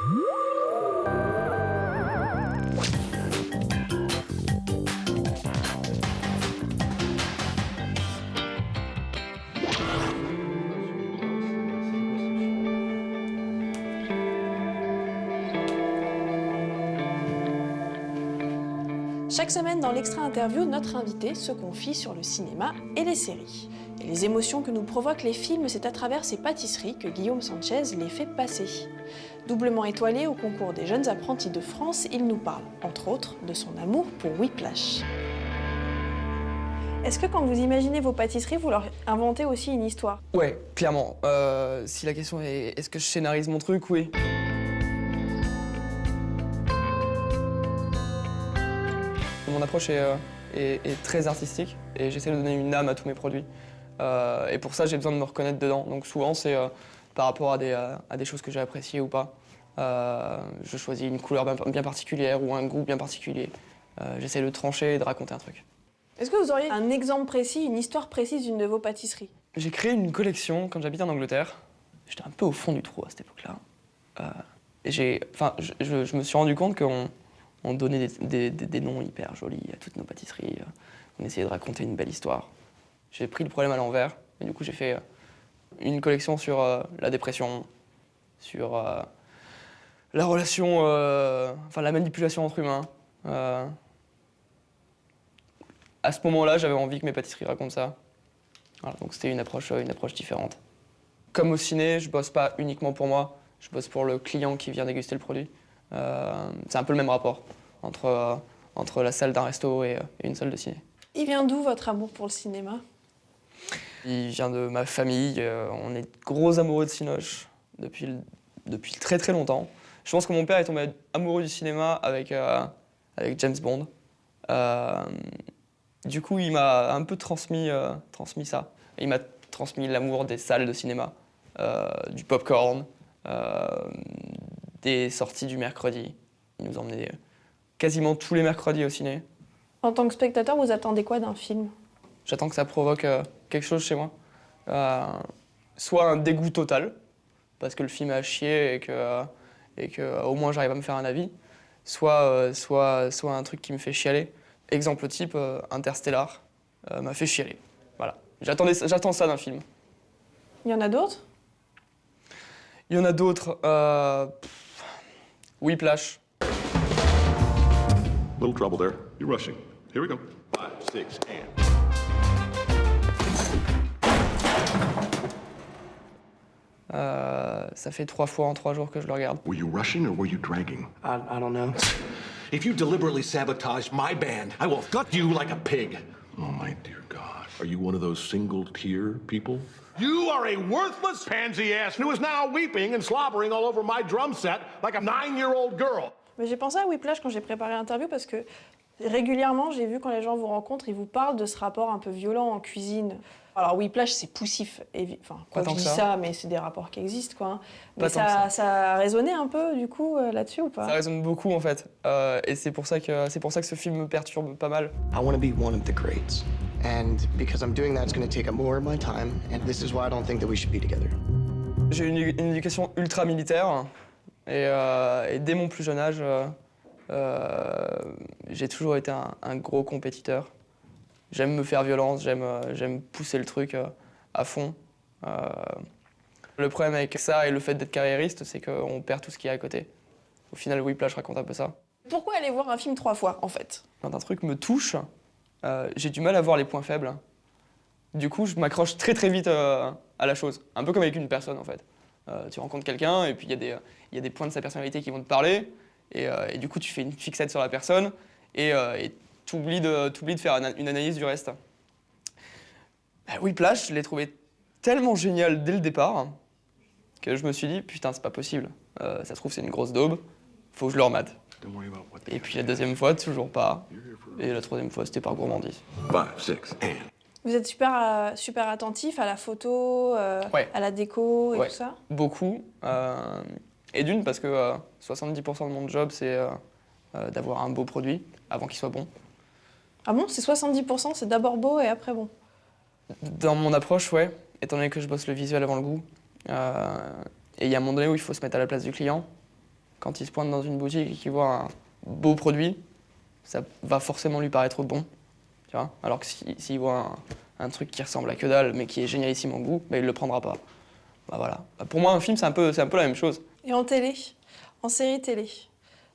Chaque semaine, dans l'Extra Interview, notre invité se confie sur le cinéma et les séries. Et les émotions que nous provoquent les films, c'est à travers ces pâtisseries que Guillaume Sanchez les fait passer. Doublement étoilé au concours des jeunes apprentis de France, il nous parle, entre autres, de son amour pour Whiplash. Est-ce que quand vous imaginez vos pâtisseries, vous leur inventez aussi une histoire? Ouais, clairement. Si la question est est-ce que je scénarise mon truc, oui. Mon approche est très artistique et j'essaie de donner une âme à tous mes produits. Et pour ça, j'ai besoin de me reconnaître dedans. Donc souvent, c'est par rapport à des choses que j'ai appréciées ou pas. Je choisis une couleur bien particulière ou un goût bien particulier. J'essaie de trancher et de raconter un truc. Est-ce que vous auriez un exemple précis, une histoire précise d'une de vos pâtisseries? J'ai créé une collection quand j'habitais en Angleterre. J'étais un peu au fond du trou à cette époque-là. Et je me suis rendu compte qu'on donnait des noms hyper jolis à toutes nos pâtisseries. On essayait de raconter une belle histoire. J'ai pris le problème à l'envers et du coup j'ai fait une collection sur la dépression, sur la relation, la manipulation entre humains. À ce moment-là, j'avais envie que mes pâtisseries racontent ça. Voilà, donc c'était une approche différente. Comme au ciné, je bosse pas uniquement pour moi, je bosse pour le client qui vient déguster le produit. C'est un peu le même rapport entre la salle d'un resto et une salle de ciné. Il vient d'où votre amour pour le cinéma? Il vient de ma famille, on est gros amoureux de Cinoche depuis très très longtemps. Je pense que mon père est tombé amoureux du cinéma avec James Bond. Du coup, il m'a un peu transmis ça. Il m'a transmis l'amour des salles de cinéma, du popcorn, des sorties du mercredi. Il nous emmenait quasiment tous les mercredis au ciné. En tant que spectateur, vous attendez quoi d'un film? J'attends que ça provoque quelque chose chez moi. Soit un dégoût total, parce que le film est à chier et que au moins j'arrive à me faire un avis, soit un truc qui me fait chialer. Exemple type, Interstellar m'a fait chialer. Voilà. J'attends ça d'un film. Il y en a d'autres? Il y en a d'autres. Whiplash. Little trouble there. You're rushing. Here we go. 5, 6, and... Ça fait 3 fois en 3 jours que je le regarde. Were you rushing or were you dragging? I don't know. If you deliberately sabotage my band, I will gut you like a pig. Oh, my dear God. Are you one of those single-tier people? You are a worthless pansy ass who is now weeping and slobbering all over my drum set like a 9-year-old girl. Mais j'ai pensé à Whiplash quand j'ai préparé l'interview parce que régulièrement, j'ai vu quand les gens vous rencontrent, ils vous parlent de ce rapport un peu violent en cuisine. Alors Whiplash, c'est poussif. Enfin, quand je dis ça, mais c'est des rapports qui existent, quoi. Mais ça a résonné un peu, du coup, là-dessus ou pas? Ça résonne beaucoup, en fait. Et c'est pour ça que ce film me perturbe pas mal. I want to be one of the greats. And because I'm doing that, it's going to take up more of my time. And this is why I don't think that we should be together. J'ai une éducation ultra militaire. Et dès mon plus jeune âge, j'ai toujours été un gros compétiteur. J'aime me faire violence, j'aime pousser le truc à fond. Le problème avec ça et le fait d'être carriériste, c'est qu'on perd tout ce qu'il y a à côté. Au final, Whiplash raconte un peu ça. Pourquoi aller voir un film 3 fois, en fait? Quand un truc me touche, j'ai du mal à voir les points faibles. Du coup, je m'accroche très très vite à la chose. Un peu comme avec une personne, en fait. Tu rencontres quelqu'un et puis il y a des points de sa personnalité qui vont te parler. Et du coup, tu fais une fixette sur la personne et t'oublies de faire une analyse du reste. Whiplash, je l'ai trouvé tellement génial dès le départ que je me suis dit, putain, c'est pas possible. Ça se trouve, c'est une grosse daube, faut que je le remate. Et puis la deuxième fois, toujours pas. Et la troisième fois, c'était par gourmandise. 5, 6, and... Vous êtes super attentif à la photo, Ouais. à la déco et Ouais, tout ça? beaucoup. Et d'une, parce que 70% de mon job, c'est d'avoir un beau produit avant qu'il soit bon. Ah bon, c'est 70%, c'est d'abord beau et après bon? Dans mon approche, ouais, étant donné que je bosse le visuel avant le goût. Et il y a un moment donné où il faut se mettre à la place du client. quand il se pointe dans une boutique et qu'il voit un beau produit, ça va forcément lui paraître bon, tu vois. Alors que s'il voit un truc qui ressemble à que dalle, mais qui est génialissime en goût, bah, il le prendra pas. Bah, voilà. Pour moi, un film, c'est un peu la même chose. Et en télé, en série télé,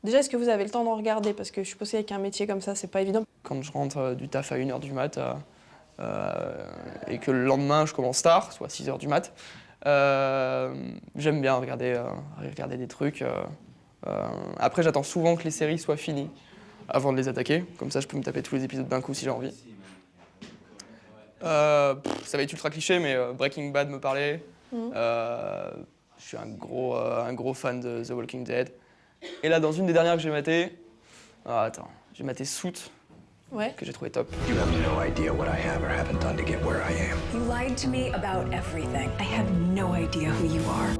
déjà, est-ce que vous avez le temps d'en regarder? Parce que je suppose qu'avec un métier comme ça, c'est pas évident. Quand je rentre du taf à 1h du mat, et que le lendemain, je commence tard, soit 6h du mat, j'aime bien regarder des trucs. Après, j'attends souvent que les séries soient finies avant de les attaquer. Comme ça, je peux me taper tous les épisodes d'un coup si j'ai envie. Ça va être ultra cliché, mais Breaking Bad me parlait. Je suis un gros fan de The Walking Dead. Et là, dans une des dernières que j'ai matées, j'ai maté Suits, Ouais. que j'ai trouvé top. You have no idea what I have or haven't done to get where I am. You lied to me about everything. I have no idea who you are.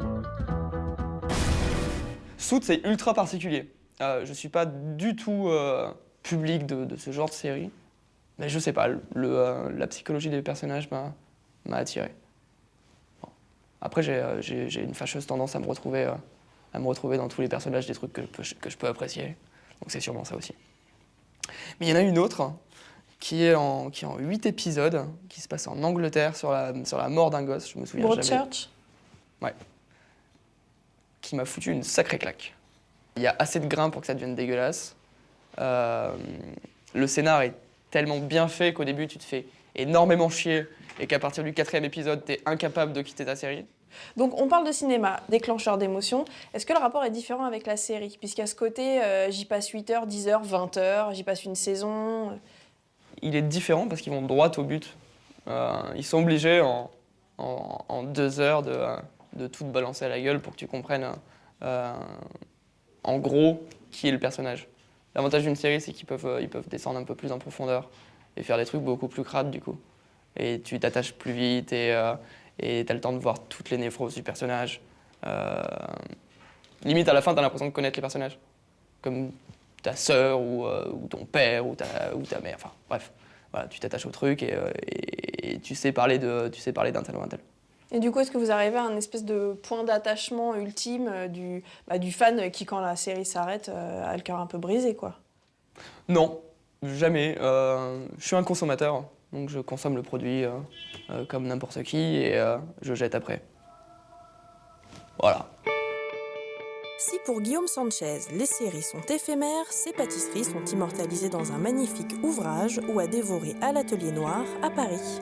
Suits, c'est ultra particulier. Je suis pas du tout public de ce genre de série. Mais je sais pas, la psychologie des personnages m'a attiré. Bon. Après, j'ai une fâcheuse tendance à me retrouver dans tous les personnages des trucs que je peux apprécier. Donc c'est sûrement ça aussi. Mais il y en a une autre qui est en 8 épisodes, qui se passe en Angleterre sur la mort d'un gosse, je me souviens jamais. Broadchurch. Ouais. Qui m'a foutu une sacrée claque. Il y a assez de grains pour que ça devienne dégueulasse. Le scénar est tellement bien fait qu'au début, tu te fais énormément chier et qu'à partir du 4e épisode, t'es incapable de quitter ta série. Donc on parle de cinéma, déclencheur d'émotions. Est-ce que le rapport est différent avec la série? Puisqu'à ce côté, j'y passe 8 heures, 10 heures, 20 heures, j'y passe une saison. Il est différent parce qu'ils vont droit au but. Ils sont obligés en 2 heures de tout te balancer à la gueule pour que tu comprennes en gros qui est le personnage. L'avantage d'une série, c'est qu'ils peuvent descendre un peu plus en profondeur et faire des trucs beaucoup plus crades du coup. Et tu t'attaches plus vite et t'as le temps de voir toutes les névroses du personnage. Limite, à la fin, t'as l'impression de connaître les personnages. Comme ta sœur ou ton père ou ta mère. Enfin, bref. Voilà, tu t'attaches au truc et tu sais parler d'un tel ou un tel. Et du coup, est-ce que vous arrivez à un espèce de point d'attachement ultime du fan qui, quand la série s'arrête, a le cœur un peu brisé, quoi? Non, jamais. Je suis un consommateur, donc je consomme le produit comme n'importe qui et je jette après. Voilà. Si pour Guillaume Sanchez, les séries sont éphémères, ses pâtisseries sont immortalisées dans un magnifique ouvrage ou à dévorer à l'Atelier Noir à Paris.